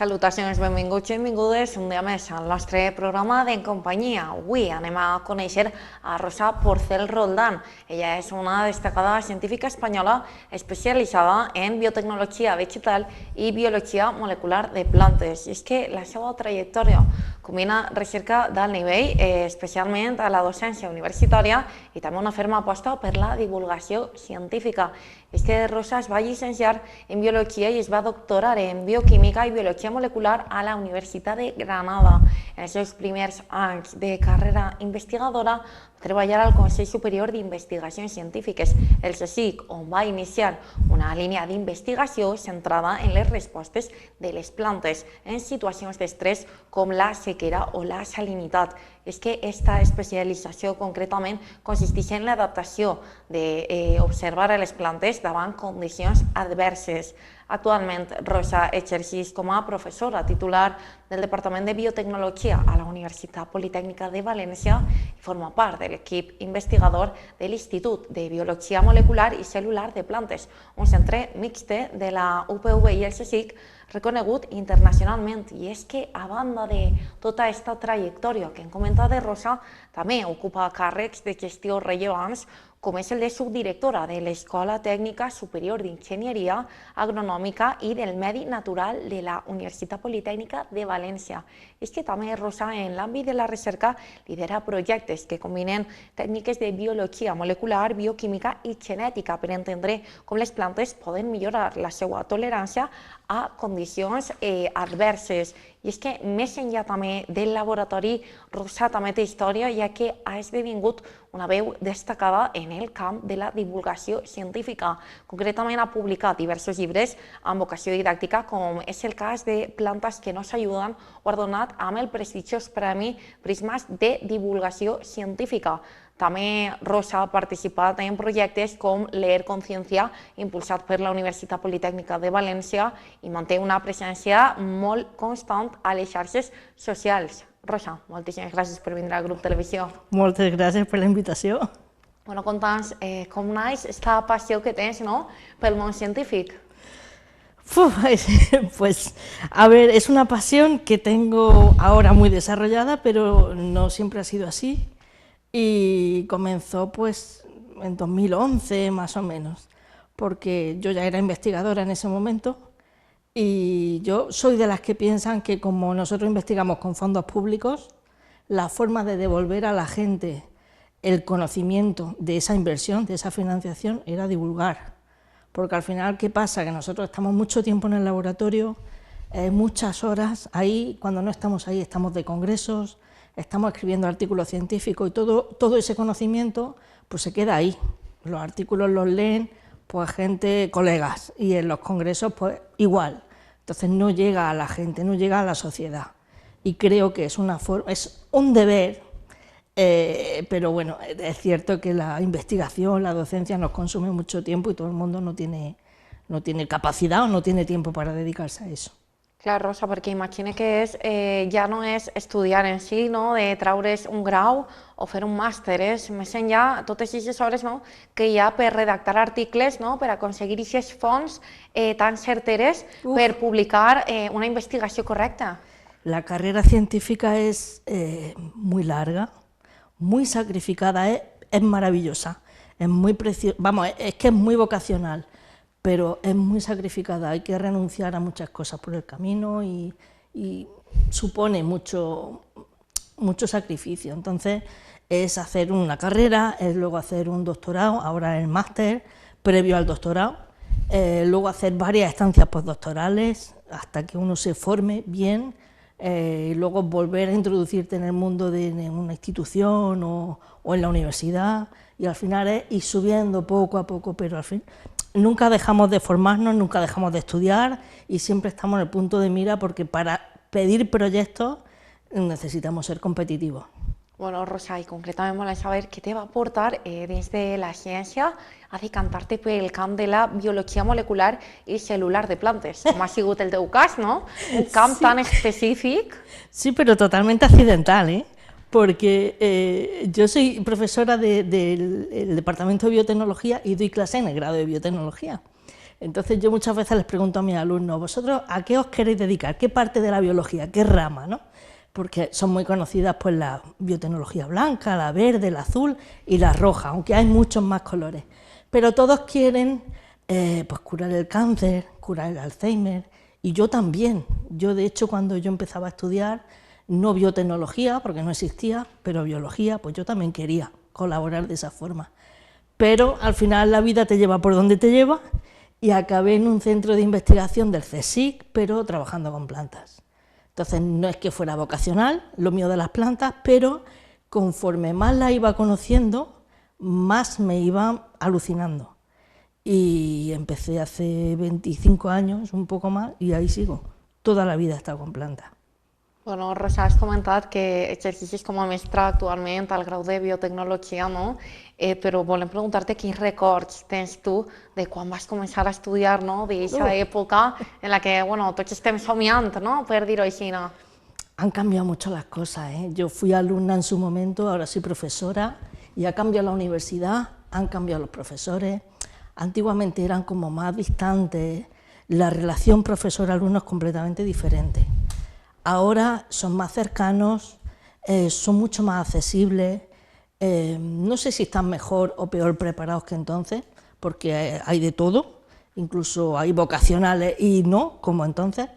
Salutacions, benvinguts i benvingudes un dia més al nostre programa d'En Companyia. Avui anem a conèixer a Rosa Porcel Roldán. Ella és una destacada científica espanyola especialitzada en biotecnologia vegetal i biologia molecular de plantes. I és que la seva trajectòria combina recerca d'alt nivell, especialment a la docència universitària, i també una ferma aposta per la divulgació científica. És que Rosa es va llicenciar en biologia i es va doctorar en bioquímica i biologia molecular a la Universitat de Granada. En els seus primers anys de carrera investigadora va treballar al Consell Superior d'Investigacions Científiques, el CSIC, on va iniciar una línia d'investigació centrada en les respostes de les plantes en situacions d'estrès com la sequera o la salinitat. És que aquesta especialització concretament consisteix en l'adaptació d'observar les plantes davant condicions adverses. Actualment, Rosa exerceix com a professora titular del Departament de Biotecnologia a la Universitat Politècnica de València i forma part de l'equip investigador de l'Institut de Biologia Molecular i Cel·lular de Plantes, un centre mixte de la UPV i el CSIC reconegut internacionalment. I és que, a banda de tota aquesta trajectòria que hem comentat de Rosa, també ocupa càrrecs de gestió rellevants, com és el de subdirectora de l'Escola Tècnica Superior d'Enginyeria Agronòmica i del Medi Natural de la Universitat Politècnica de València. És que també Rosa, en l'àmbit de la recerca, lidera projectes que combinen tècniques de biologia molecular, bioquímica i genètica per entendre com les plantes poden millorar la seva tolerància a condicions adverses. I és que, més enllà també del laboratori, Rosa també té història, ja que ha esdevingut una veu destacada en el camp de la divulgació científica. Concretament ha publicat diversos llibres amb vocació didàctica, com és el cas de Plantes que nos ayudan, guardonat amb el prestigiós Premi Prismes de Divulgació Científica. També Rosa ha participat en projectes com Leer Conciencia, impulsat per la Universitat Politècnica de València, i manté una presència molt constant a les xarxes socials. Rosa, moltíssimes gràcies per vindre al grup Televisió. Moltes gràcies per la invitació. Bueno, conta'ns com naix aquesta passió que tens, ¿no?, pel món científic. Pues, a ver, es una pasión que tengo ahora muy desarrollada, pero no siempre ha sido así. Y comenzó pues en 2011 más o menos, porque yo ya era investigadora en ese momento y yo soy de las que piensan que como nosotros investigamos con fondos públicos, la forma de devolver a la gente el conocimiento de esa inversión, de esa financiación, era divulgar. Porque al final, ¿qué pasa? Que nosotros estamos mucho tiempo en el laboratorio, muchas horas ahí, cuando no estamos ahí estamos de congresos, estamos escribiendo artículos científicos y todo ese conocimiento pues se queda ahí. Los artículos los leen pues gente, colegas, y en los congresos pues igual. Entonces no llega a la gente, no llega a la sociedad. Y creo que es un deber, pero bueno, es cierto que la investigación, la docencia nos consume mucho tiempo y todo el mundo no tiene capacidad o no tiene tiempo para dedicarse a eso. Clar, Rosa, perquè imagina que ja no és estudiar en si, no?, de treure's un grau o fer un màster, és més enllà totes aquestes hores, no?, que hi ha per redactar articles, no?, per aconseguir aquests fons tan certeres per publicar una investigació correcta. La carrera científica es muy larga, muy sacrificada, es maravillosa, es muy preciosa, vamos, es que es muy vocacional, pero es muy sacrificada, hay que renunciar a muchas cosas por el camino y supone mucho sacrificio. Entonces es hacer una carrera, es luego hacer un doctorado, ahora el máster previo al doctorado, luego hacer varias estancias postdoctorales hasta que uno se forme bien, luego volver a introducirte en el mundo de una institución o en la universidad, y al final es ir subiendo poco a poco, pero al fin nunca dejamos de formarnos, nunca dejamos de estudiar y siempre estamos en el punto de mira, porque para pedir proyectos necesitamos ser competitivos. Bueno, Rosa, i concretament volem saber què te va portar dins de la ciència a decantar-te pel camp de la biologia molecular i cel·lular de plantes, com ha sigut el teu cas, ¿no? Un camp tan específic. Sí, pero totalmente accidental, porque yo soy profesora del Departamento de Biotecnología y doy clase en el grado de Biotecnología. Entonces yo muchas veces les pregunto a mis alumnos, ¿vosotros a qué os queréis dedicar? ¿Qué parte de la biología? ¿Qué rama? ¿No? Porque son muy conocidas pues la biotecnología blanca, la verde, la azul y la roja, aunque hay muchos más colores. Pero todos quieren pues curar el cáncer, curar el Alzheimer, y yo también. Yo de hecho cuando yo empezaba a estudiar, no biotecnología, porque no existía, pero biología, pues yo también quería colaborar de esa forma. Pero al final la vida te lleva por donde te lleva y acabé en un centro de investigación del CSIC, pero trabajando con plantas. Entonces no es que fuera vocacional lo mío de las plantas, pero conforme más las iba conociendo, más me iba alucinando. Y empecé hace 25 años, un poco más, i ahí sigo. Toda la vida he estado con plantes. Bueno, Rosa, has comentat que exercicis com a mestra actualment al grau de biotecnologia, no? Però volem preguntar-te quins records tens tu de quan vas començar a estudiar, no? D'aquesta època en la que, bueno, tots estem somiant, no? Per dir-ho així, no? Han cambiado mucho las cosas, ¿eh? Yo fui alumna en su momento, ahora soy profesora, y ha cambiado la universidad, han cambiado los profesores. Antiguamente eran como más distantes, la relación profesor-alumno es completamente diferente. Ahora son más cercanos, son mucho más accesibles, no sé si están mejor o peor preparados que entonces, porque hay de todo, incluso hay vocacionales y no, como entonces,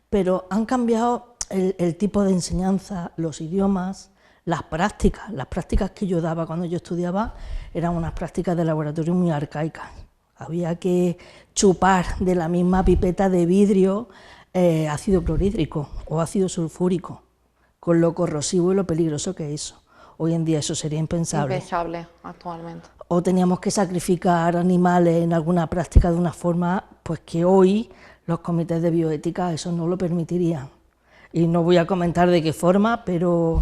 pero han cambiado el tipo de enseñanza, los idiomas, las prácticas que yo daba cuando yo estudiaba eran unas prácticas de laboratorio muy arcaicas. Había que chupar de la misma pipeta de vidrio ácido clorhídrico o ácido sulfúrico, con lo corrosivo y lo peligroso que es eso. Hoy en día eso sería impensable. Impensable, actualmente. O teníamos que sacrificar animales en alguna práctica de una forma pues que hoy los comités de bioética eso no lo permitirían. Y no voy a comentar de qué forma, pero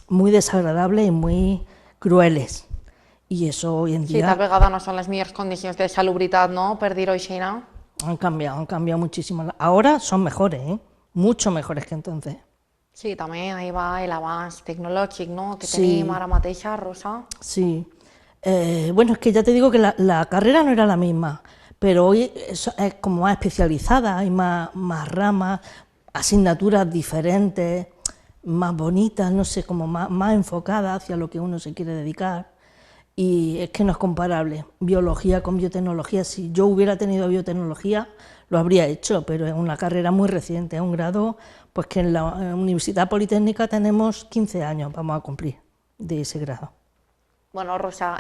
muy desagradables y muy crueles. I això hoy en día... Sí, tal vegada no són les millors condicions de salubritat, no?, per dir-ho així, no? Han cambiado muchísimo. Ahora son mejores, mucho mejores que entonces. Sí, també ahí va l'avanç tecnològic, no?, que Sí. tenim ara mateixa, Rosa. Sí. Bueno, es que ya te digo que la carrera no era la misma, pero hoy es como más especializada, hay más ramas, asignaturas diferentes, más bonitas, no sé, como más enfocadas hacia lo que uno se quiere dedicar. Y es que no es comparable, biología con biotecnología. Si yo hubiera tenido biotecnología, lo habría hecho, pero es una carrera muy reciente, es un grado pues que en la Universidad Politécnica tenemos 15 años, vamos a cumplir, de ese grado. Bueno, Rosa,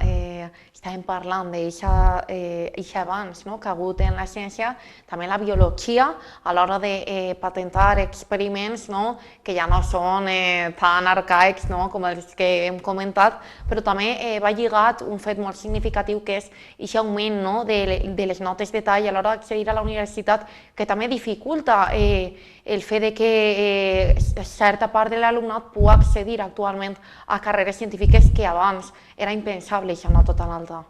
estàvem parlant d'aquest avanç, no?, que ha hagut en la ciència, també la biologia, a l'hora de patentar experiments, no?, que ja no són tan arcaics, no?, com els que hem comentat, però també va lligat un fet molt significatiu que és aquest augment, no?, de les notes de tall a l'hora d'accedir a la universitat, que també dificulta el fet de que certa part de l'alumnat pugui accedir actualment a carreres científiques que abans era impensable esa nota tan alta.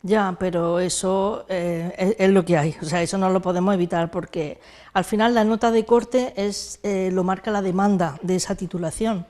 Ya, pero eso es lo que hay, o sea, eso no lo podemos evitar porque al final la nota de corte lo marca la demanda de esa titulación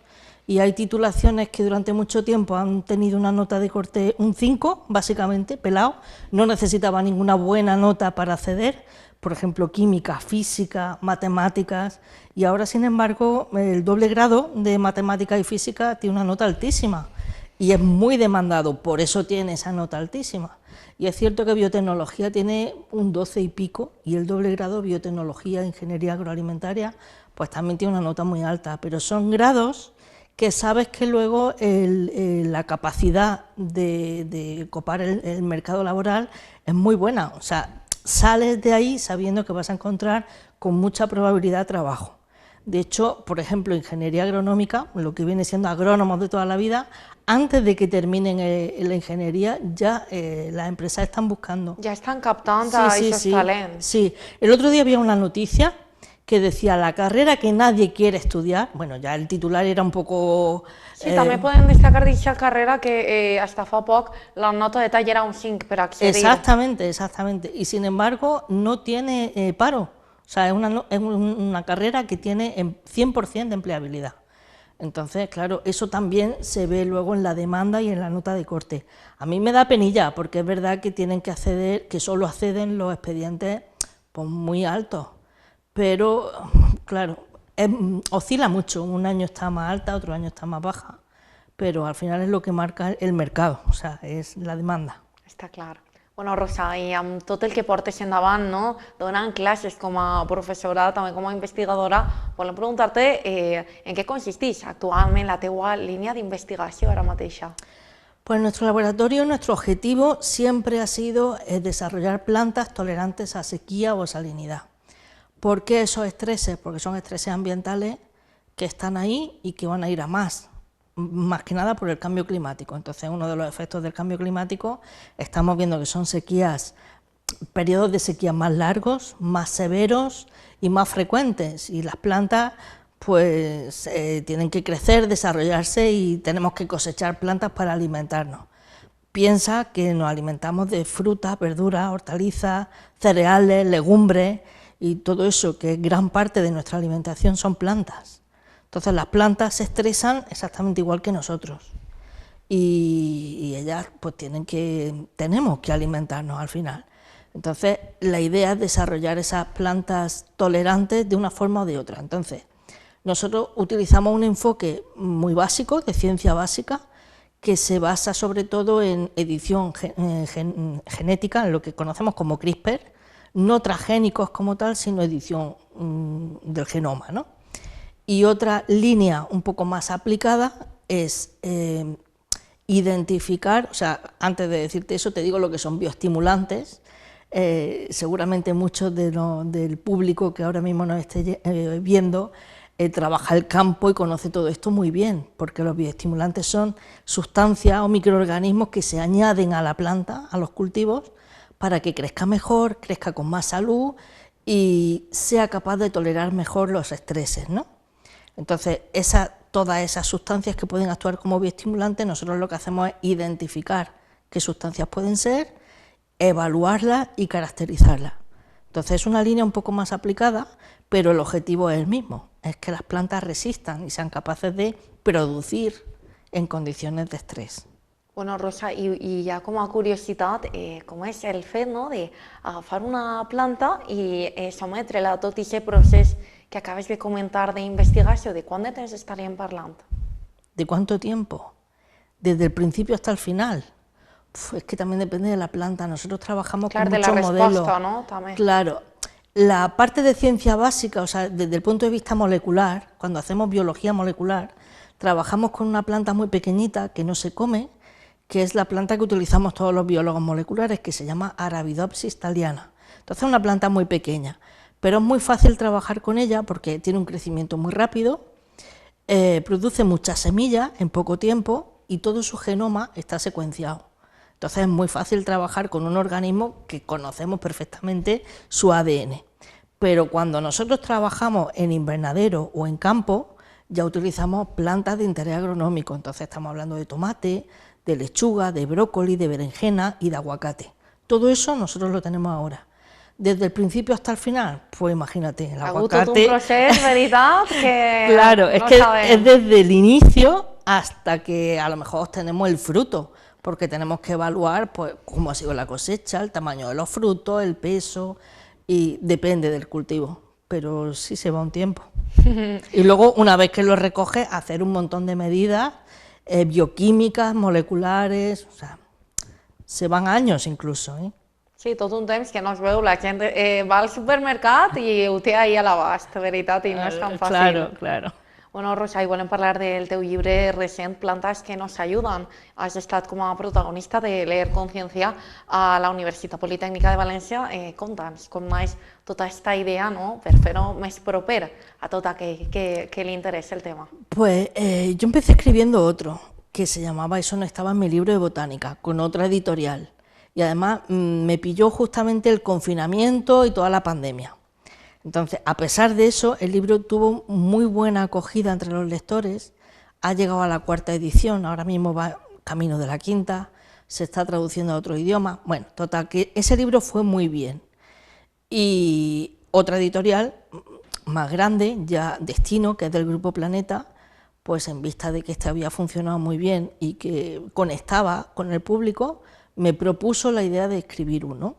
y hay titulaciones que durante mucho tiempo han tenido una nota de corte un 5, básicamente, pelado, no necesitaba ninguna buena nota para acceder, por ejemplo, química, física, matemáticas, y ahora, sin embargo, el doble grado de matemática y física tiene una nota altísima. Y es muy demandado, por eso tiene esa nota altísima. Y es cierto que biotecnología tiene un 12 y pico, y el doble grado biotecnología, ingeniería agroalimentaria, pues también tiene una nota muy alta, pero son grados que sabes que luego la capacidad de copar el mercado laboral es muy buena, o sea, sales de ahí sabiendo que vas a encontrar con mucha probabilidad trabajo. De hecho, por ejemplo, ingeniería agronómica, lo que viene siendo agrónomos de toda la vida, antes de que terminen la ingeniería, ya las empresas están buscando. Ya están captando a esos talentos. Sí, el otro día había una noticia que decía la carrera que nadie quiere estudiar, bueno, ya el titular era un poco... Sí, també podem destacar d'aquesta carrera que hasta fa poc la nota de tall era un 5 per accedir. Exactamente, y sin embargo no tiene paro, o sea, es una carrera que tiene 100% de empleabilidad. Entonces, claro, eso también se ve luego en la demanda y en la nota de corte. A mí me da penilla, porque es verdad que tienen que acceder, que solo acceden los expedientes pues, muy altos, pero, claro, oscila mucho, un año está más alta, otro año está más baja, pero al final es lo que marca el mercado, o sea, es la demanda. Està clar. Bueno, Rosa, i amb tot el que portes endavant, no? Donant classes com a professora, també com a investigadora, volem preguntar-te en què consisteix actualment la teua línia d'investigació ara mateixa. Pues en nuestro laboratorio, nuestro objetivo siempre ha sido desarrollar plantas tolerantes a sequía o salinidad. ¿Por qué esos estreses? Porque son estreses ambientales que están ahí y que van a ir a más que nada por el cambio climático. Entonces, uno de los efectos del cambio climático, estamos viendo que son sequías, periodos de sequía más largos, más severos y más frecuentes, y las plantas pues tienen que crecer, desarrollarse y tenemos que cosechar plantas para alimentarnos. Piensa que nos alimentamos de frutas, verduras, hortalizas, cereales, legumbres y todo eso, que gran parte de nuestra alimentación son plantas. Entonces las plantas se estresan exactamente igual que nosotros y ellas pues tenemos que alimentarnos al final. Entonces la idea es desarrollar esas plantas tolerantes de una forma o de otra. Entonces nosotros utilizamos un enfoque muy básico, de ciencia básica, que se basa sobre todo en edición genética, en lo que conocemos como CRISPR, no transgénicos como tal, sino edición del genoma, ¿no? Y otra línea un poco más aplicada es identificar, o sea, antes de decirte eso te digo lo que son bioestimulantes. Seguramente muchos del público que ahora mismo nos esté viendo trabaja el campo y conoce todo esto muy bien, porque los bioestimulantes son sustancias o microorganismos que se añaden a la planta, a los cultivos, para que crezca mejor, crezca con más salud y sea capaz de tolerar mejor los estreses, ¿no? Entonces, todas esas sustancias que pueden actuar como bioestimulantes, nosotros lo que hacemos es identificar qué sustancias pueden ser, evaluarlas y caracterizarlas. Entonces, es una línea un poco más aplicada, pero el objetivo es el mismo, es que las plantas resistan y sean capaces de producir en condiciones de estrés. Bueno, Rosa, i ja com a curiositat, com és el fet no, d'agafar una planta i sometre-la a tot aquest procés que acabes de comentar d'investigació? ¿De quant de temps estaríem parlant? ¿De cuánto tiempo? Desde el principio hasta el final. Es que también depende de la planta. Nosotros trabajamos con muchos modelos. Claro, de la respuesta, ¿no? También. Claro. La parte de ciencia básica, o sea, desde el punto de vista molecular, cuando hacemos biología molecular, trabajamos con una planta muy pequeñita que no se come, que es la planta que utilizamos todos los biólogos moleculares, que se llama Arabidopsis thaliana. Entonces es una planta muy pequeña, pero es muy fácil trabajar con ella porque tiene un crecimiento muy rápido, produce muchas semillas en poco tiempo y todo su genoma está secuenciado. Entonces es muy fácil trabajar con un organismo que conocemos perfectamente su ADN. Pero cuando nosotros trabajamos en invernadero o en campo, ya utilizamos plantas de interés agronómico. Entonces estamos hablando de tomate, de lechuga, de brócoli, de berenjena y de aguacate. Todo eso nosotros lo tenemos ahora. Desde el principio hasta el final, pues imagínate, el aguacate... Ha hagut tot un procés, veritat, que claro, no es que sabem. es desde el inicio hasta que a lo mejor tenemos el fruto, porque tenemos que evaluar pues cómo ha sido la cosecha, el tamaño de los frutos, el peso, y depende del cultivo, pero sí se va un tiempo. Y luego, una vez que lo recoges, hacer un montón de medidas bioquímicas, moleculares, o sea, se van años incluso, ¿eh? Sí, tot un temps que no es veu, la gent va al supermercat i ho té ahí a l'abast, veritat, i no és tan fàcil. Claro, claro. Bueno, Rosa, i volem parlar del teu llibre recent, Plantas que nos ayudan. Has estat com a protagonista de Leer Conciencia a la Universitat Politècnica de València. Conta'ns com naix tota aquesta idea, no?, per fer-ho més proper a tot aquell que li interessa el tema. Pues yo empecé escribiendo otro, que se llamaba Eso no estaba en mi libro de botánica, con otra editorial. Y además me pilló justamente el confinamiento y toda la pandemia. Entonces, a pesar de eso, el libro tuvo muy buena acogida entre los lectores, ha llegado a la 4ª edición, ahora mismo va camino de la 5ª, se está traduciendo a otro idioma. Bueno, total, que ese libro fue muy bien. Y otra editorial más grande, ya Destino, que es del Grupo Planeta, pues en vista de que este había funcionado muy bien y que conectaba con el público, me propuso la idea de escribir uno.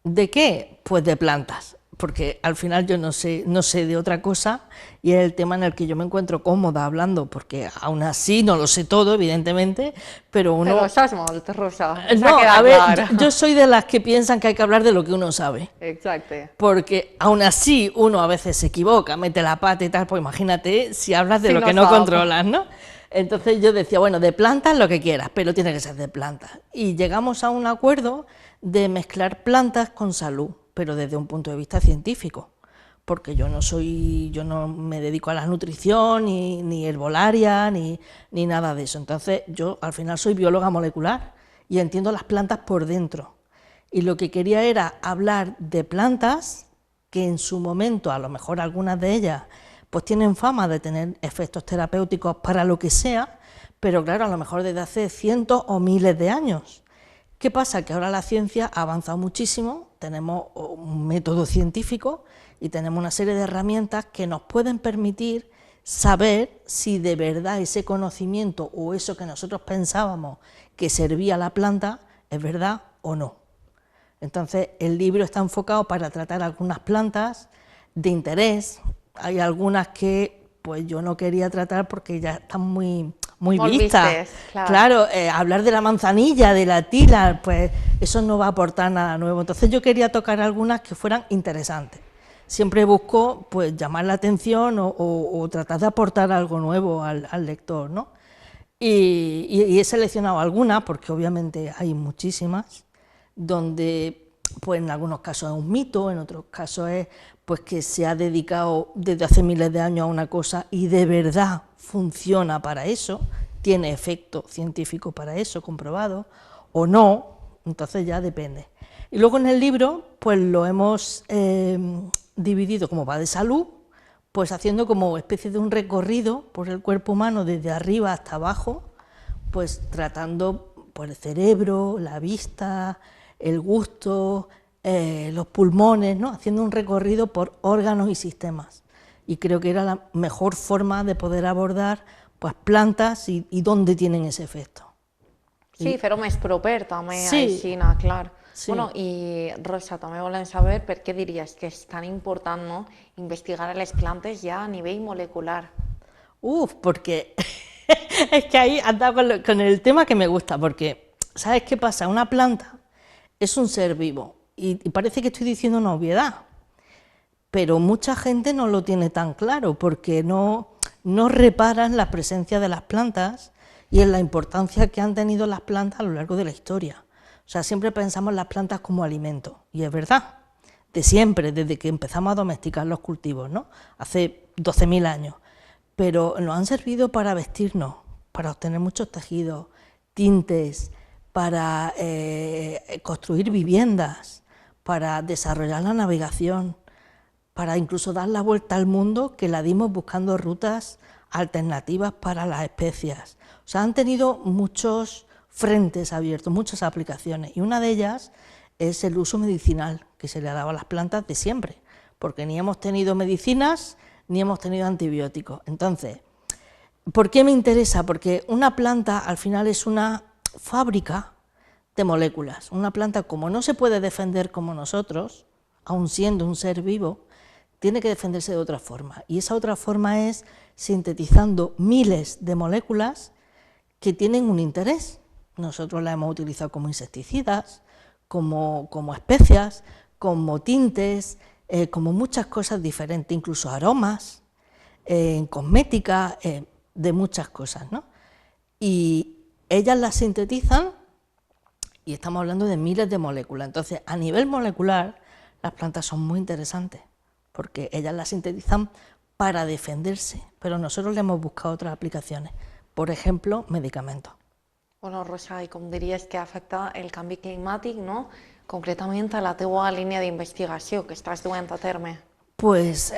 ¿De qué? Pues de plantas, porque al final yo no sé de otra cosa y es el tema en el que yo me encuentro cómoda hablando, porque aún así no lo sé todo, evidentemente, pero uno... Però saps molt, Rosa, No, queda a ver, clar. yo soy de las que piensan que hay que hablar de lo que uno sabe. Exacte. Porque aún así uno a veces se equivoca, mete la pata y tal, pues imagínate si hablas de Si lo no que no sabes. controlas, ¿no? Entonces yo decía, bueno, de plantas lo que quieras, pero tiene que ser de plantas. Y llegamos a un acuerdo de mezclar plantas con salud, pero desde un punto de vista científico, porque yo no me dedico a la nutrición, ni herbolaria, ni nada de eso. Entonces yo al final soy bióloga molecular y entiendo las plantas por dentro. Y lo que quería era hablar de plantas que en su momento, a lo mejor algunas de ellas, pues tienen fama de tener efectos terapéuticos para lo que sea, pero claro, a lo mejor desde hace cientos o miles de años. ¿Qué pasa? Que ahora la ciencia ha avanzado muchísimo, tenemos un método científico y tenemos una serie de herramientas que nos pueden permitir saber si de verdad ese conocimiento o eso que nosotros pensábamos que servía a la planta es verdad o no. Entonces, el libro está enfocado para tratar algunas plantas de interés. Hay algunas que pues yo no quería tratar porque ya están muy Molt vistas. vistes, clar. Claro, hablar de la manzanilla, de la tila, pues eso no va a aportar nada nuevo. Entonces yo quería tocar algunas que fueran interesantes. Siempre busco pues llamar la atención o tratar de aportar algo nuevo al lector, ¿no? Y he seleccionado algunas, porque obviamente hay muchísimas, donde pues en algunos casos es un mito, en otros casos es pues que se ha dedicado desde hace miles de años a una cosa y de verdad funciona para eso, tiene efecto científico para eso, comprobado, o no, entonces ya depende. Y luego en el libro pues lo hemos dividido, como va de salud, pues haciendo como especie de un recorrido por el cuerpo humano desde arriba hasta abajo, pues tratando por el cerebro, la vista, el gusto, los pulmones, ¿no? Haciendo un recorrido por órganos y sistemas. Y creo que era la mejor forma de poder abordar pues plantas y dónde tienen ese efecto. Sí, fer-ho més proper també, Sí. així, clar. Sí. Bueno, i Rosa, també volem saber per què diries que és tan important, no?, investigar les plantes ja a nivell molecular. Porque es que ahí has dado con el tema que me gusta, porque ¿sabes qué pasa? Una planta es un ser vivo y parece que estoy diciendo una obviedad, pero mucha gente no lo tiene tan claro porque no reparan la presencia de las plantas y en la importancia que han tenido las plantas a lo largo de la historia. O sea, siempre pensamos en las plantas como alimento, y es verdad, de siempre, desde que empezamos a domesticar los cultivos, ¿no? Hace 12.000 años, pero nos han servido para vestirnos, para obtener muchos tejidos, tintes, para construir viviendas, para desarrollar la navegación, para incluso dar la vuelta al mundo, que la dimos buscando rutas alternativas para las especias. O sea, han tenido muchos frentes abiertos, muchas aplicaciones, y una de ellas es el uso medicinal que se le ha dado a las plantas de siempre, porque ni hemos tenido medicinas ni hemos tenido antibióticos. Entonces, ¿por qué me interesa? Porque una planta al final es una fábrica de moléculas. Una planta, como no se puede defender como nosotros, aun siendo un ser vivo, tiene que defenderse de otra forma, y esa otra forma es sintetizando miles de moléculas que tienen un interés. Nosotros las hemos utilizado como insecticidas, como especias, como tintes, como muchas cosas diferentes, incluso aromas, en cosmética, de muchas cosas, ¿no? Y ellas las sintetizan y estamos hablando de miles de moléculas. Entonces, a nivel molecular, las plantas son muy interesantes porque ellas las sintetizan para defenderse, pero nosotros le hemos buscado otras aplicaciones, por ejemplo, medicamentos. Bueno, Rosa, i com diries que afecta el canvi climàtic, no?, concretament a la teua línia d'investigació que estàs duent a terme? Pues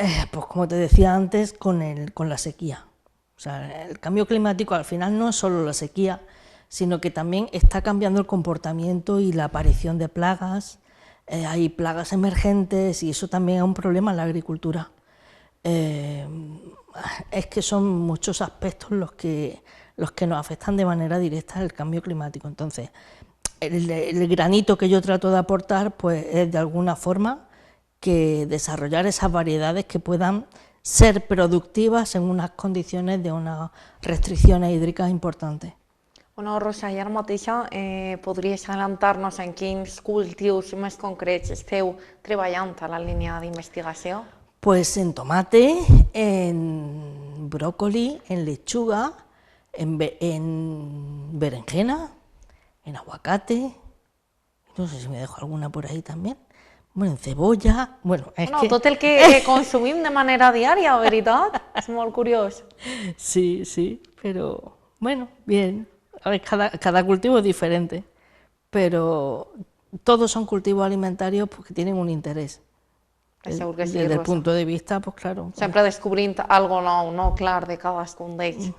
como te decía antes, con la sequía. O sea, el cambio climático al final no es solo la sequía, sino que también está cambiando el comportamiento y la aparición de plagas. Hay plagas emergentes y eso también es un problema en la agricultura. es que son muchos aspectos los que nos afectan de manera directa el cambio climático. Entonces, el granito que yo trato de aportar pues es de alguna forma que desarrollar esas variedades que puedan ser productivas en unas condiciones de unas restricciones hídricas importantes. Bueno, Rosa, i ara mateix podries adelantar-nos en quins cultius més concrets esteu treballant a la línia d'investigació? Pues en tomate, en brócoli, en lechuga, en berenjena, en aguacate, no sé si me dejo alguna por ahí también, bueno, en cebolla, bueno, tot el que consumim de manera diària, veritat? És molt curiós. Sí, sí, pero bueno, bien, a ver, cada cultivo es diferente, pero todos son cultivos alimentarios porque tienen un interés. Segur que sí, Desde el Rosa. punto de vista, pues claro. Sempre descobrint algo nou, no? Clar, de cadascun d'ells.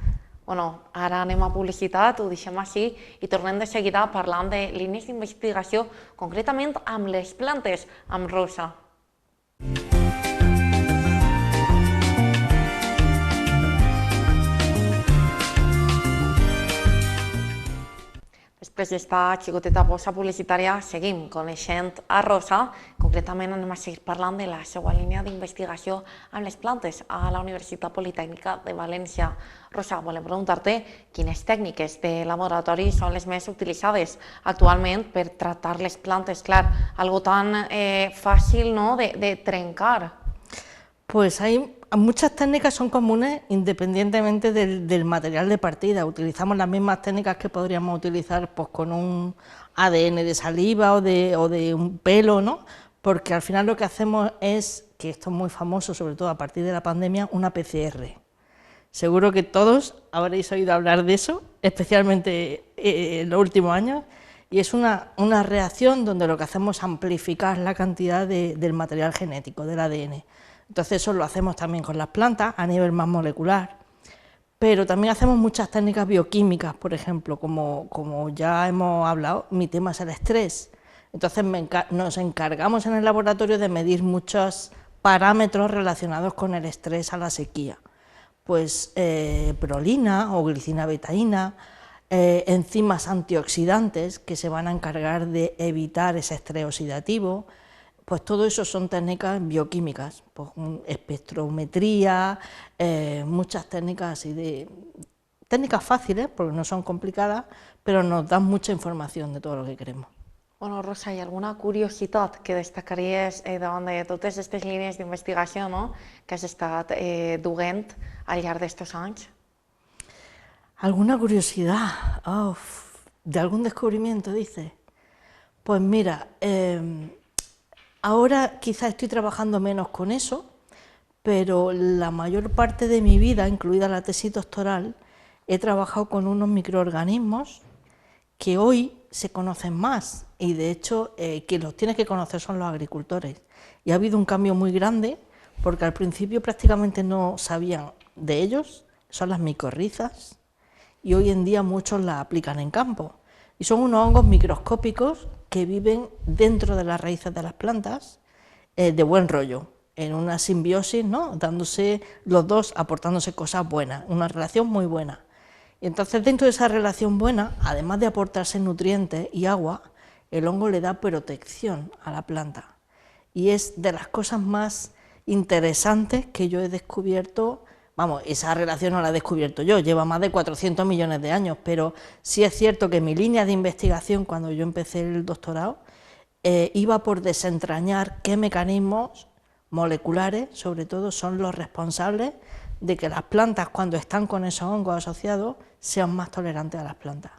Bueno, ara anem a publicitat, ho deixem així i tornem de seguida parlant de línies d'investigació, concretament amb les plantes, amb Rosa. Després d'esta xicoteta pausa publicitària, seguim coneixent a Rosa. Concretament anem a seguir parlant de la seva línia d'investigació amb les plantes a la Universitat Politècnica de València. Rosa, volem preguntar-te quines tècniques de laboratori són les més utilitzades actualment per tractar les plantes. Clar, algo tan fàcil, no?, de trencar. Pues hay muchas técnicas son comunes independientemente del material de partida. Utilizamos las mismas técnicas que podríamos utilizar pues, con un ADN de saliva o de un pelo, ¿no? Porque al final lo que hacemos es, que esto es muy famoso, sobre todo a partir de la pandemia, una PCR. Seguro que todos habréis oído hablar de eso, especialmente en los últimos años, y es una reacción donde lo que hacemos es amplificar la cantidad del material genético, del ADN. Entonces eso lo hacemos también con las plantas a nivel más molecular, pero también hacemos muchas técnicas bioquímicas, por ejemplo, como ya hemos hablado, mi tema es el estrés. Entonces nos encargamos en el laboratorio de medir muchos parámetros relacionados con el estrés a la sequía, pues prolina o glicina betaína, enzimas antioxidantes que se van a encargar de evitar ese estrés oxidativo. Pues todo eso son técnicas bioquímicas, pues espectrometría, muchas técnicas así técnicas fáciles, porque no son complicadas, pero nos dan mucha información de todo lo que queremos. Bueno, Rosa, hi ha alguna curiositat que destacaries davant de totes aquestes línies d'investigació, no?, que has estat duent al llarg d'estos anys? ¿Alguna curiosidad? ¿De algún descubrimiento, dices? Pues mira, ahora quizá estoy trabajando menos con eso, pero la mayor parte de mi vida, incluida la tesis doctoral, he trabajado con unos microorganismos que hoy se conocen más y de hecho quien los tiene que conocer son los agricultores. Y ha habido un cambio muy grande porque al principio prácticamente no sabían de ellos, son las micorrizas, y hoy en día muchos las aplican en campo. Y son unos hongos microscópicos que viven dentro de las raíces de las plantas de buen rollo, en una simbiosis, ¿no?, dándose los dos, aportándose cosas buenas, una relación muy buena. Y entonces dentro de esa relación buena, además de aportarse nutrientes y agua, el hongo le da protección a la planta. Y es de las cosas más interesantes que yo he descubierto. Vamos, esa relación no la he descubierto yo, lleva más de 400 millones de años, pero sí es cierto que mi línea de investigación, cuando yo empecé el doctorado, iba por desentrañar qué mecanismos moleculares, sobre todo, son los responsables de que las plantas, cuando están con esos hongos asociados, sean más tolerantes a las plantas.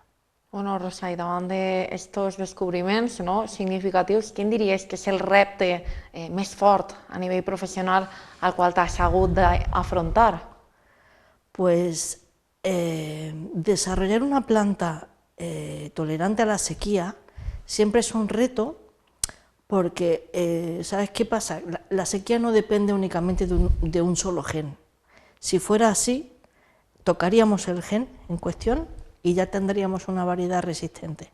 Bueno, Rosa, i davant d'aquests descobriments, no, significatius, quin diries que és el repte més fort a nivell professional al qual t'has hagut d'afrontar? Pues desarrollar una planta tolerante a la sequía siempre es un reto porque, ¿sabes qué pasa? La sequía no depende únicamente de un solo gen. Si fuera así, tocaríamos el gen en cuestión y ya tendríamos una variedad resistente,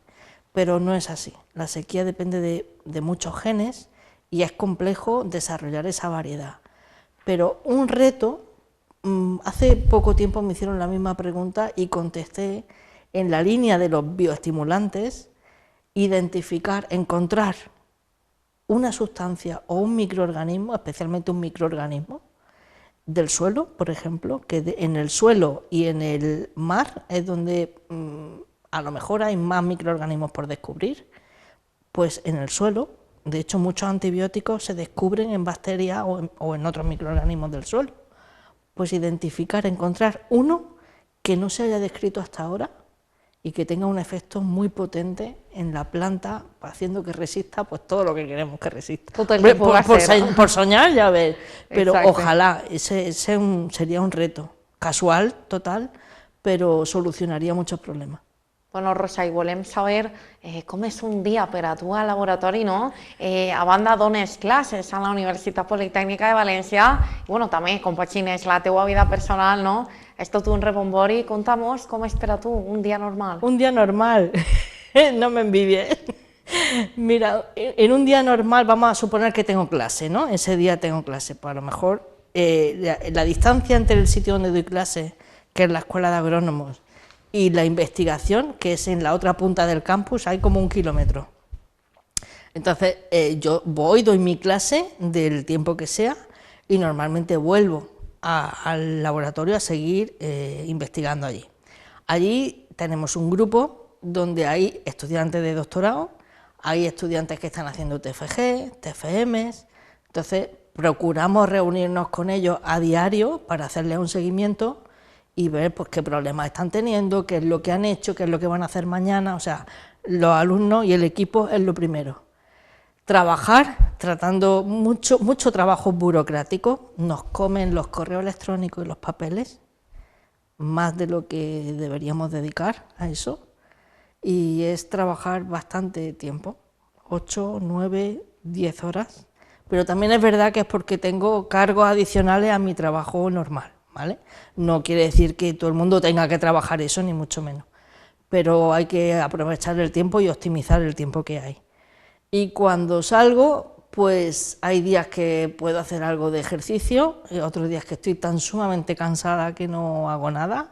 pero no es así. La sequía depende de muchos genes y es complejo desarrollar esa variedad. Pero un reto Hace poco tiempo me hicieron la misma pregunta y contesté en la línea de los bioestimulantes, identificar, encontrar una sustancia o un microorganismo, especialmente un microorganismo del suelo, por ejemplo, que en el suelo y en el mar es donde a lo mejor hay más microorganismos por descubrir, pues en el suelo, de hecho muchos antibióticos se descubren en bacterias o en otros microorganismos del suelo. Pues identificar, encontrar uno que no se haya descrito hasta ahora y que tenga un efecto muy potente en la planta, haciendo que resista pues todo lo que queremos que resista. Todo el tiempo por soñar, ya ves, pero Exacte. ojalá, ese sería un reto, casual, total, però solucionaria molts problemes. Bueno, Rosa, i volem saber com és un dia per a tu al laboratori, no? A banda dones classes a la Universitat Politècnica de València, i bueno, també compagines la teua vida personal, no? És tot un rebombori. Conta'mos com és per a tu un dia normal. Un día normal, no me envidies. Mira, en un día normal vamos a suponer que tengo clase, ¿no? Ese día tengo clase, pues a lo mejor la distancia entre el sitio donde doy clase, que es la Escuela de Agrónomos, y la investigación, que es en la otra punta del campus, hay como 1 kilómetro. Entonces yo voy, doy mi clase del tiempo que sea y normalmente vuelvo al laboratorio a seguir investigando allí. Allí tenemos un grupo donde hay estudiantes de doctorado, hay estudiantes que están haciendo TFG, TFMs, entonces procuramos reunirnos con ellos a diario para hacerles un seguimiento y ver pues qué problemas están teniendo, qué es lo que han hecho, qué es lo que van a hacer mañana. O sea, los alumnos y el equipo es lo primero. Trabajar, tratando mucho trabajo burocrático, nos comen los correos electrónicos y los papeles, más de lo que deberíamos dedicar a eso, y es trabajar bastante tiempo, 8, 9, 10 horas, pero también es verdad que es porque tengo cargos adicionales a mi trabajo normal, ¿vale? No quiere decir que todo el mundo tenga que trabajar eso, ni mucho menos, pero hay que aprovechar el tiempo y optimizar el tiempo que hay. Y cuando salgo, pues hay días que puedo hacer algo de ejercicio, y otros días que estoy tan sumamente cansada que no hago nada,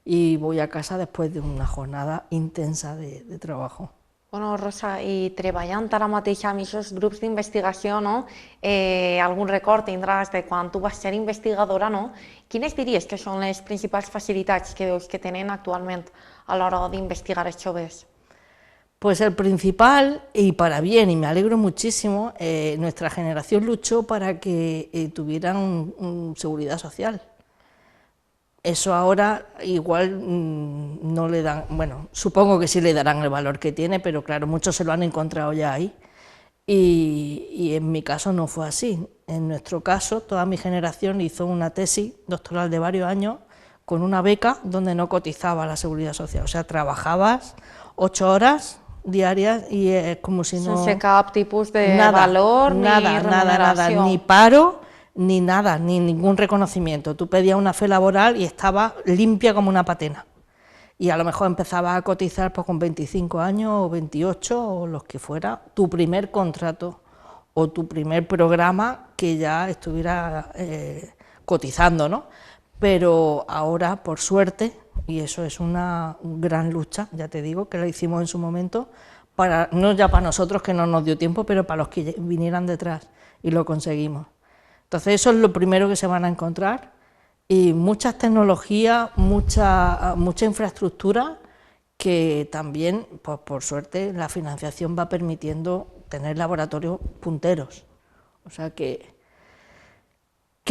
y voy a casa después de una jornada intensa de trabajo. Bueno, Rosa, i treballant ara mateix amb aquests grups d'investigació, no? Algun record tindràs de quan tu vas ser investigadora, no? Quines diries que són les principals facilitats que veus que tenen actualment a l'hora d'investigar els joves? Pues el principal, y para bien, y me alegro muchísimo, nuestra generación luchó para que tuvieran seguridad social. Eso ahora igual no le dan, bueno, supongo que sí le darán el valor que tiene, pero claro, muchos se lo han encontrado ya ahí. Y en mi caso no fue así. En nuestro caso, toda mi generación hizo una tesis doctoral de varios años con una beca donde no cotizaba a la seguridad social. O sea, trabajabas 8 horas diarias y es como si no... Sense cap tipus de valor ni remuneració. Ni paro, ni nada, ni ningún reconocimiento. Tú pedías una fe laboral y estaba limpia como una patena. Y a lo mejor empezabas a cotizar pues, con 25 años o 28 o los que fuera, tu primer contrato o tu primer programa que ya estuviera cotizando, ¿no? Pero ahora, por suerte, y eso es una gran lucha, ya te digo, que la hicimos en su momento, no ya para nosotros, que no nos dio tiempo, pero para los que vinieran detrás, y lo conseguimos. Entonces eso es lo primero que se van a encontrar, y muchas tecnologías, mucha infraestructura, que también, pues por suerte, la financiación va permitiendo tener laboratorios punteros. O sea que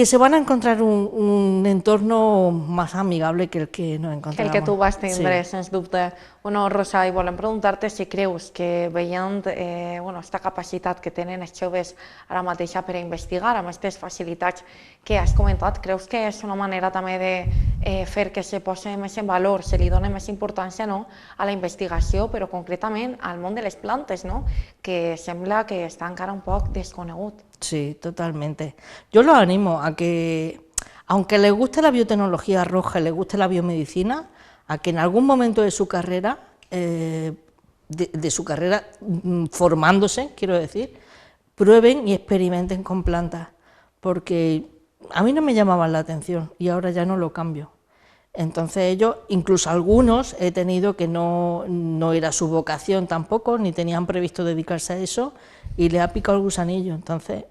se van a encontrar un entorno más amigable que el que nos encontramos. Que el que tu vas tindre, sí. Sens dubte. Bueno, Rosa, i volem preguntar-te si creus que veient esta capacitat que tenen els joves ara mateixa per a investigar amb aquestes facilitats que has comentat, creus que és una manera també de fer que se posi més en valor, se li doni més importància a la investigació, però concretament al món de les plantes, que sembla que està encara un poc desconegut? Sí, totalmente. Yo los animo a que, aunque les guste la biotecnología roja y les guste la biomedicina, a que en algún momento de su carrera, formándose, quiero decir, prueben y experimenten con plantas, porque a mí no me llamaban la atención y ahora ya no lo cambio. Entonces ellos, incluso algunos he tenido que no era su vocación tampoco, ni tenían previsto dedicarse a eso y le ha picado el gusanillo. Entonces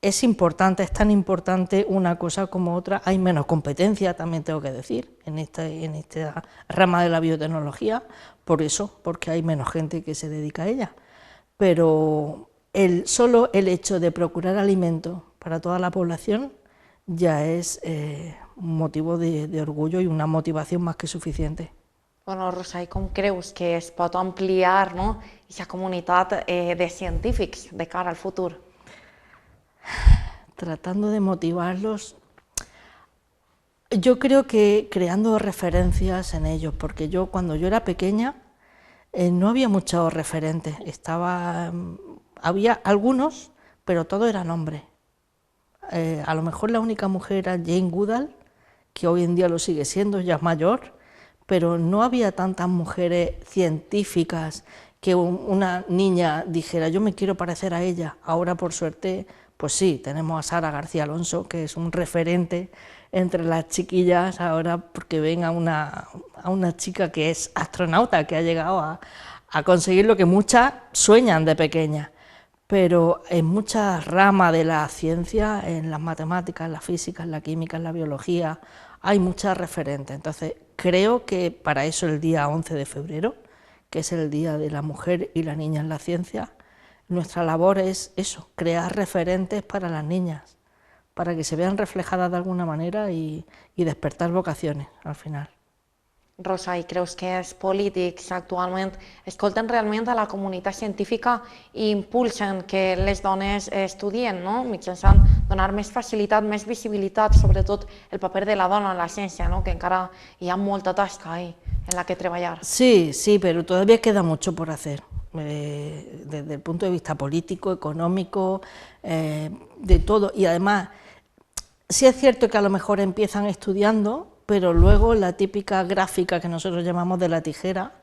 es importante, es tan importante una cosa como otra. Hay menos competencia, también tengo que decir, en esta rama de la biotecnología, por eso, porque hay menos gente que se dedica a ella. Pero solo el hecho de procurar alimentos para toda la población ya es un motivo de orgullo y una motivación más que suficiente. Bueno, Rosa, i com creus que es pot ampliar, no, aquesta comunitat de científics de cara al futur? Tratando de motivarlos, yo creo que creando referencias en ellos, porque cuando yo era pequeña no había muchos referentes, había algunos, pero todos eran hombres. A lo mejor la única mujer era Jane Goodall, que hoy en día lo sigue siendo, ya es mayor, pero no había tantas mujeres científicas que una niña dijera yo me quiero parecer a ella. Ahora por suerte, pues sí, tenemos a Sara García Alonso, que es un referente entre las chiquillas ahora, porque ven a una chica que es astronauta, que ha llegado a conseguir lo que muchas sueñan de pequeñas. Pero en muchas ramas de la ciencia, en las matemáticas, en la física, en la química, en la biología, hay muchas referentes. Entonces, creo que para eso el día 11 de febrero, que es el Día de la Mujer y la Niña en la Ciencia, nuestra labor es eso, crear referentes para las niñas, para que se vean reflejadas de alguna manera y despertar vocaciones al final. Rosa, i creus que els polítics actualment escolten realment a la comunitat científica i impulsen que les dones estudien, no? Mitjançant donar més facilitat, més visibilitat, sobretot el paper de la dona en la ciència, no? Que encara hi ha molta tasca ahí en la que treballar. Sí, sí, pero todavía queda mucho por hacer, desde el punto de vista político, económico, de todo. Y además, sí es cierto que a lo mejor empiezan estudiando, pero luego la típica gráfica que nosotros llamamos de la tijera,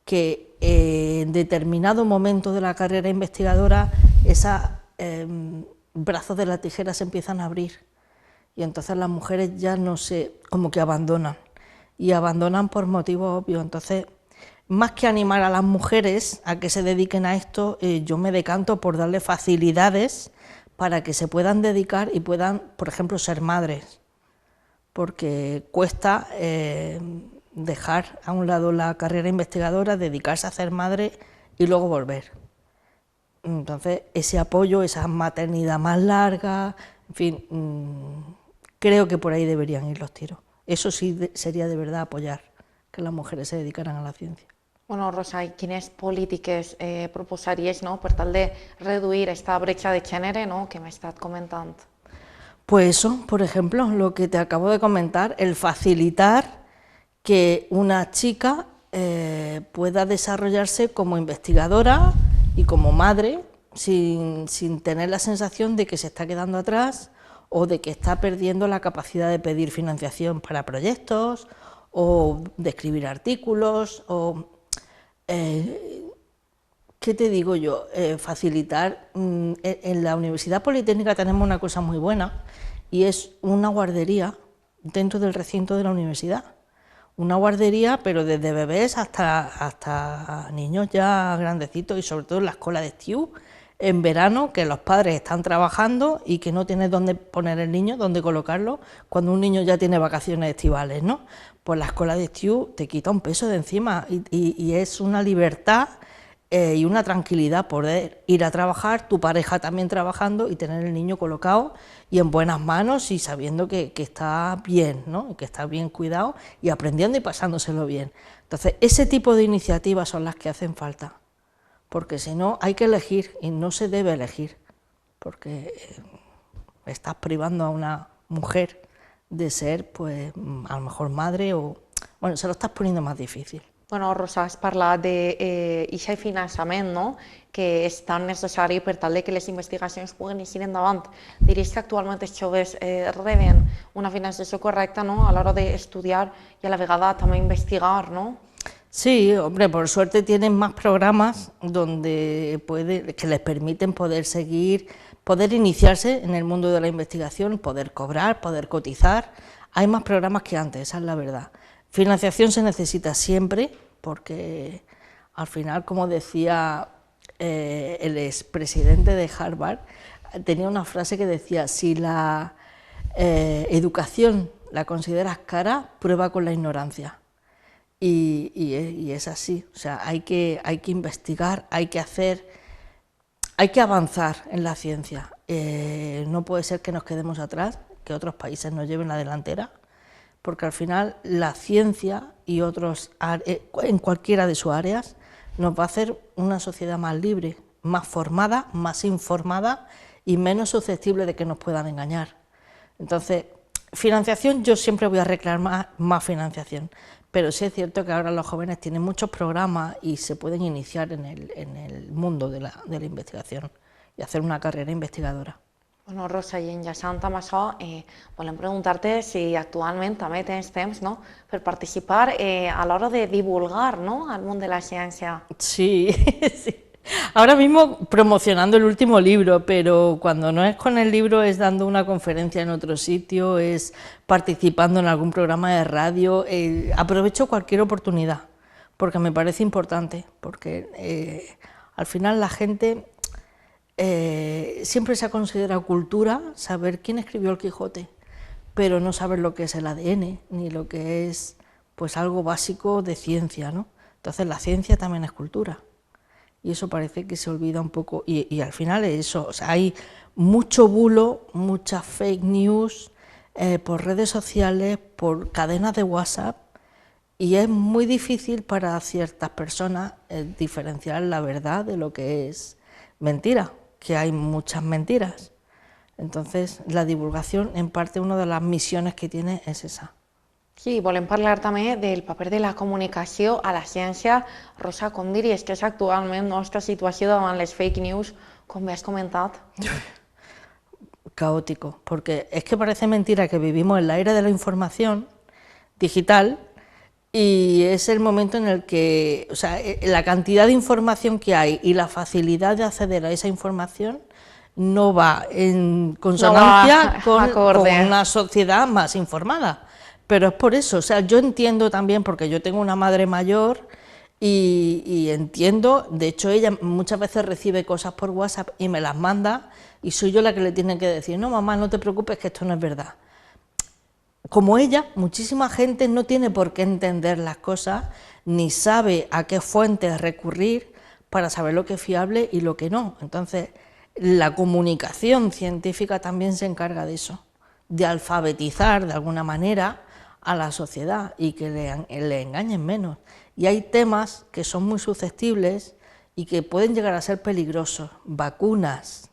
que en determinado momento de la carrera investigadora esos brazos de la tijera se empiezan a abrir y entonces las mujeres ya no sé, como que abandonan, y abandonan por motivos obvios. Entonces, más que animar a las mujeres a que se dediquen a esto, yo me decanto por darle facilidades para que se puedan dedicar y puedan, por ejemplo, ser madres, porque cuesta dejar a un lado la carrera investigadora, dedicarse a ser madre y luego volver. Entonces, ese apoyo, esa maternidad más larga, en fin, creo que por ahí deberían ir los tiros. Eso sí sería de verdad apoyar que las mujeres se dedicaran a la ciencia. Bueno, Rosa, i quines polítiques proposaries, no, per tal de reduir esta bretxa de gènere, no, que m'he estat comentant? Pues eso, por ejemplo, lo que te acabo de comentar, el facilitar que una chica pueda desarrollarse como investigadora y como madre sin tener la sensación de que se está quedando atrás o de que está perdiendo la capacidad de pedir financiación para proyectos o de escribir artículos o... ¿Qué te digo yo? Facilitar. En la Universidad Politécnica tenemos una cosa muy buena y es una guardería dentro del recinto de la universidad. Una guardería, pero desde bebés hasta niños ya grandecitos y sobre todo en la escuela de estiu, en verano, que los padres están trabajando y que no tienes dónde poner el niño, dónde colocarlo, cuando un niño ya tiene vacaciones estivales, ¿no? Pues la escuela de estiu te quita un peso de encima y es una libertad y una tranquilidad poder ir a trabajar, tu pareja también trabajando y tener el niño colocado y en buenas manos y sabiendo que está bien, ¿no? Que está bien cuidado y aprendiendo y pasándoselo bien. Entonces, ese tipo de iniciativas son las que hacen falta, porque si no hay que elegir y no se debe elegir, porque estás privando a una mujer de ser, pues, a lo mejor madre o... Bueno, se lo estás poniendo más difícil. Bueno, Rosa, has parlat d'aquest finançament, no?, que és tan necessari per tal de que les investigacions puguin eixir endavant. Diries que actualment els joves reben una financiació correcta, no?, a l'hora d'estudiar i a la vegada també investigar, no? Sí, hombre, por suerte tienen más programas que les permiten poder seguir poder iniciarse en el mundo de la investigación, poder cobrar, poder cotizar. Hay más programas que antes, esa es la verdad. Financiación se necesita siempre, porque al final, como decía el expresidente de Harvard, tenía una frase que decía: si la educación la consideras cara, prueba con la ignorancia. Y es así, o sea, hay que investigar, hay que avanzar en la ciencia. No puede ser que nos quedemos atrás, que otros países nos lleven la delantera, porque al final la ciencia y otros, en cualquiera de sus áreas, nos va a hacer una sociedad más libre, más formada, más informada y menos susceptible de que nos puedan engañar. Entonces, financiación, yo siempre voy a reclamar más financiación, pero sí es cierto que ahora los jóvenes tienen muchos programas y se pueden iniciar en el mundo de la investigación y hacer una carrera investigadora. Bueno, Rosa, i enllaçant amb això, volem preguntar-te si actualment també tens temps, no?, per participar a l'hora de divulgar, ¿no?, el món de la ciència. Sí, sí. Ahora mismo promocionando el último libro, pero cuando no es con el libro es dando una conferencia en otro sitio, es participando en algún programa de radio. Aprovecho cualquier oportunidad, porque me parece importante, porque al final la gente siempre se ha considerado cultura saber quién escribió el Quijote, pero no saber lo que es el ADN, ni lo que es pues algo básico de ciencia, ¿no? Entonces la ciencia también es cultura. Y eso parece que se olvida un poco, y al final es eso, o sea, hay mucho bulo, muchas fake news por redes sociales, por cadenas de WhatsApp, y es muy difícil para ciertas personas diferenciar la verdad de lo que es mentira, que hay muchas mentiras. Entonces, la divulgación, en parte, una de las misiones que tiene es esa. Sí, volem parlar també del paper de la comunicació a la ciència. Rosa, com diries que és actualment la nostra situació davant les fake news, com bé has comentat? Caótico, porque es que parece mentira que vivimos en la era de la información digital y es el momento en el que, o sea, la cantidad de información que hay y la facilidad de acceder a esa información no va en consonancia con una sociedad más informada. Pero es por eso, o sea, yo entiendo también, porque yo tengo una madre mayor y entiendo, de hecho ella muchas veces recibe cosas por WhatsApp y me las manda y soy yo la que le tiene que decir: no, mamá, no te preocupes, que esto no es verdad. Como ella, muchísima gente no tiene por qué entender las cosas, ni sabe a qué fuentes recurrir para saber lo que es fiable y lo que no. Entonces, la comunicación científica también se encarga de eso, de alfabetizar de alguna manera a la sociedad y que le engañen menos. Y hay temas que son muy susceptibles y que pueden llegar a ser peligrosos. Vacunas.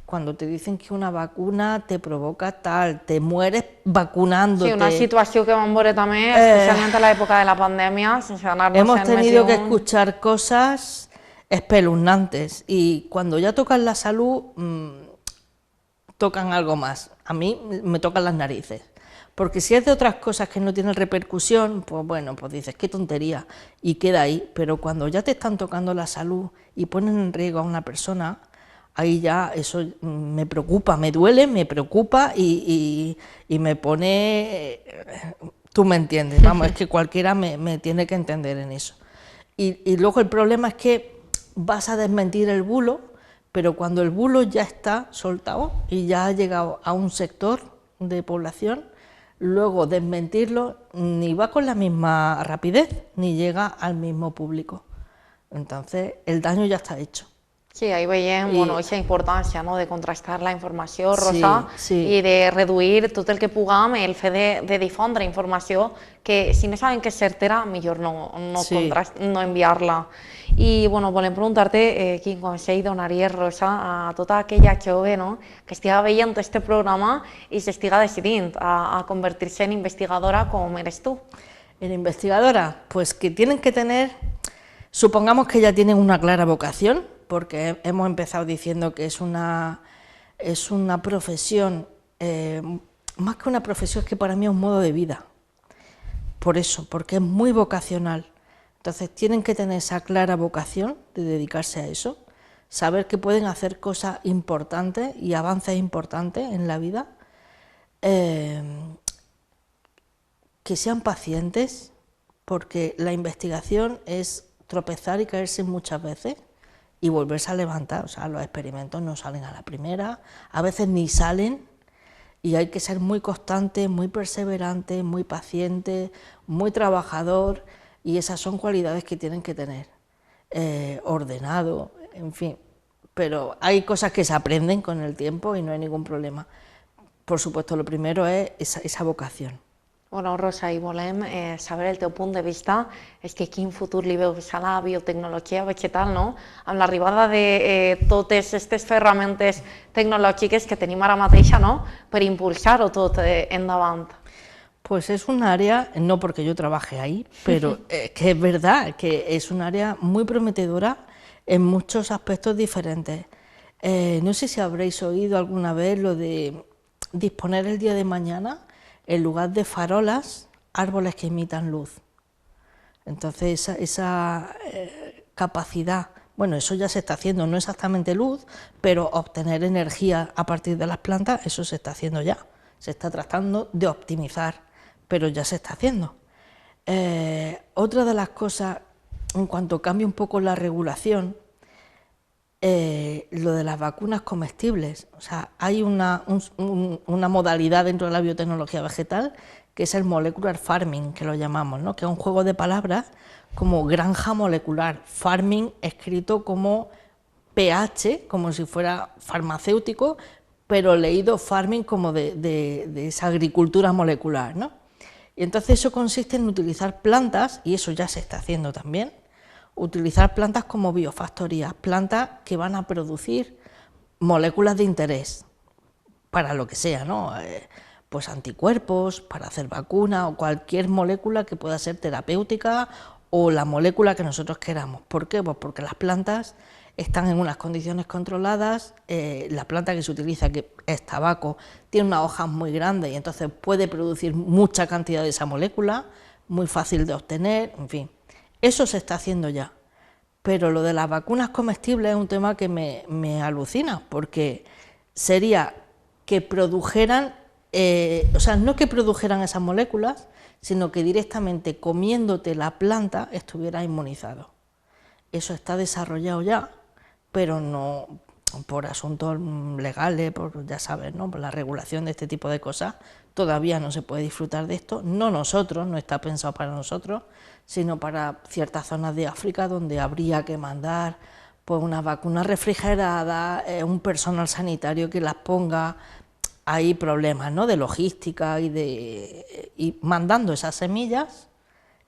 Cuando te dicen que una vacuna te provoca tal, te mueres vacunándote. Sí, una situació que vam veure també, especialment a l'època de la pandèmia, sense anar-nos hemos tenido que escuchar cosas espeluznantes y cuando ya tocan la salud, tocan algo más. A mí me tocan las narices. Porque si es de otras cosas que no tienen repercusión, pues bueno, pues dices, qué tontería, y queda ahí. Pero cuando ya te están tocando la salud y ponen en riesgo a una persona, ahí ya eso me preocupa, me duele, me preocupa y me pone... Tú me entiendes, vamos, es que cualquiera me tiene que entender en eso. Y luego el problema es que vas a desmentir el bulo, pero cuando el bulo ya está soltado y ya ha llegado a un sector de población, luego desmentirlo ni va con la misma rapidez, ni llega al mismo público. Entonces, el daño ya está hecho. Sí, ahí veiem aquesta importància, no?, de contrastar la informació, Rosa, i de reduir tot el que puguem el fet de difondre informació que, si no sabem que és certera, millor no enviar-la. I volem preguntar-te quin consell donaries, Rosa, a tota aquella jove que estiga veient este programa i s'estiga decidint a convertir-se en investigadora com eres tú. En investigadora, pues que tienen que tener, supongamos que ya tienen una clara vocación, porque hemos empezado diciendo que es una profesión, más que una profesión, es que para mí es un modo de vida. Por eso, porque es muy vocacional. Entonces tienen que tener esa clara vocación de dedicarse a eso. saber que pueden hacer cosas importantes y avances importantes en la vida, que sean pacientes, porque la investigación es tropezar y caerse muchas veces y volverse a levantar. O sea, los experimentos no salen a la primera, a veces ni salen, y hay que ser muy constante, muy perseverante, muy paciente, muy trabajador, y esas son cualidades que tienen que tener. Ordenado, en fin, pero hay cosas que se aprenden con el tiempo y no hay ningún problema. Por supuesto, lo primero es esa vocación. Bueno, Rosa, i volem saber el teu punt de vista, és que quin futur li veus a la biotecnologia vegetal, no? Amb l'arribada de totes aquestes ferramentes tecnològiques que tenim ara mateixa, no? Per impulsar-ho tot endavant. Pues es un área, no porque yo trabaje ahí, pero que es verdad que es un área muy prometedora en muchos aspectos diferentes. No sé si habréis oído alguna vez lo de disponer el día de mañana, en lugar de farolas, árboles que imitan luz. Entonces esa capacidad, bueno, eso ya se está haciendo, no exactamente luz, pero obtener energía a partir de las plantas, eso se está haciendo ya. Se está tratando de optimizar, pero ya se está haciendo. Otra de las cosas, en cuanto cambie un poco la regulación, lo de las vacunas comestibles. O sea, hay una modalidad dentro de la biotecnología vegetal que es el molecular farming, que lo llamamos, ¿no? Que es un juego de palabras como granja molecular, farming escrito como PH, como si fuera farmacéutico, pero leído farming como de esa agricultura molecular, ¿no? Y entonces eso consiste en utilizar plantas, y eso ya se está haciendo también, utilizar plantas como biofactorías, plantas que van a producir moléculas de interés para lo que sea, ¿no? Pues anticuerpos, para hacer vacunas o cualquier molécula que pueda ser terapéutica o la molécula que nosotros queramos. ¿Por qué? Pues porque las plantas están en unas condiciones controladas, la planta que se utiliza, que es tabaco, tiene unas hojas muy grandes y entonces puede producir mucha cantidad de esa molécula, muy fácil de obtener, en fin. Eso se está haciendo ya, pero lo de las vacunas comestibles es un tema que me alucina, porque sería que produjeran, o sea, no que produjeran esas moléculas, sino que directamente comiéndote la planta estuviera inmunizado. Eso está desarrollado ya, pero no por asuntos legales, por, ya sabes, ¿no? Por la regulación de este tipo de cosas, todavía no se puede disfrutar de esto, no nosotros, no está pensado para nosotros, sino para ciertas zonas de África donde habría que mandar pues unas vacunas refrigeradas, un personal sanitario que las ponga. Hay problemas, ¿no?, de logística y mandando esas semillas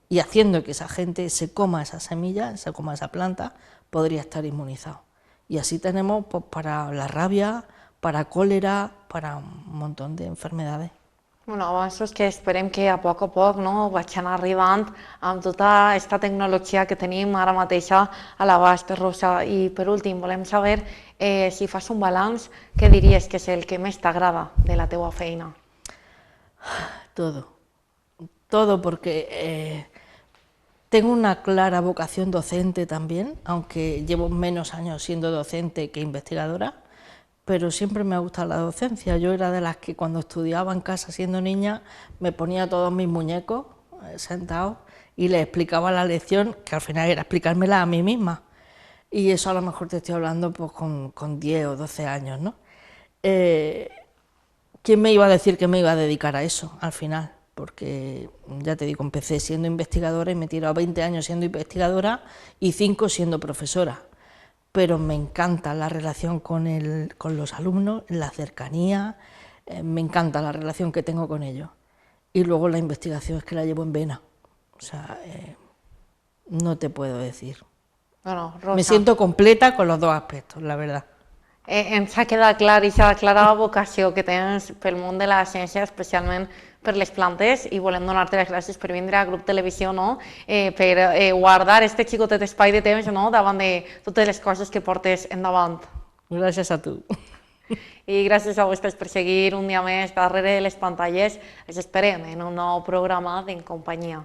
y haciendo que esa gente se coma esas semillas, se coma esa planta, podría estar inmunizado. Y así tenemos pues, para la rabia, para cólera, para un montón de enfermedades. Bueno, avanços que esperem que a poc, no, vagin arribant amb tota aquesta tecnologia que tenim ara mateixa a l'abast, Rosa. I per últim, volem saber si fas un balanç, què diries que és el que més t'agrada de la teua feina? Todo porque tengo una clara vocación docente también, aunque llevo menos años siendo docente que investigadora, pero siempre me ha gustado la docencia. Yo era de las que cuando estudiaba en casa siendo niña me ponía todos mis muñecos sentados y les explicaba la lección, que al final era explicármela a mí misma. Y eso a lo mejor te estoy hablando pues, con 10 o 12 años, ¿no? ¿Quién me iba a decir que me iba a dedicar a eso al final? Porque, ya te digo, empecé siendo investigadora y me he tirado 20 años siendo investigadora y 5 siendo profesora. Pero me encanta la relación con los alumnos, la cercanía, me encanta la relación que tengo con ellos. Y luego la investigación es que la llevo en vena, o sea, no te puedo decir. Bueno, Rosa, me siento completa con los dos aspectos, la verdad. Ens ha quedat clar aquesta clara vocació que tens pel món de la ciència, especialment per les plantes, i volem donar-te les gràcies per vindre a Grup Televisió, no? Per guardar este xicotet espai de temps, no?, davant de totes les coses que portes endavant. Gràcies a tu. I gràcies a vosaltres per seguir un dia més darrere de les pantalles. Els esperem en un nou programa d'En Companyia.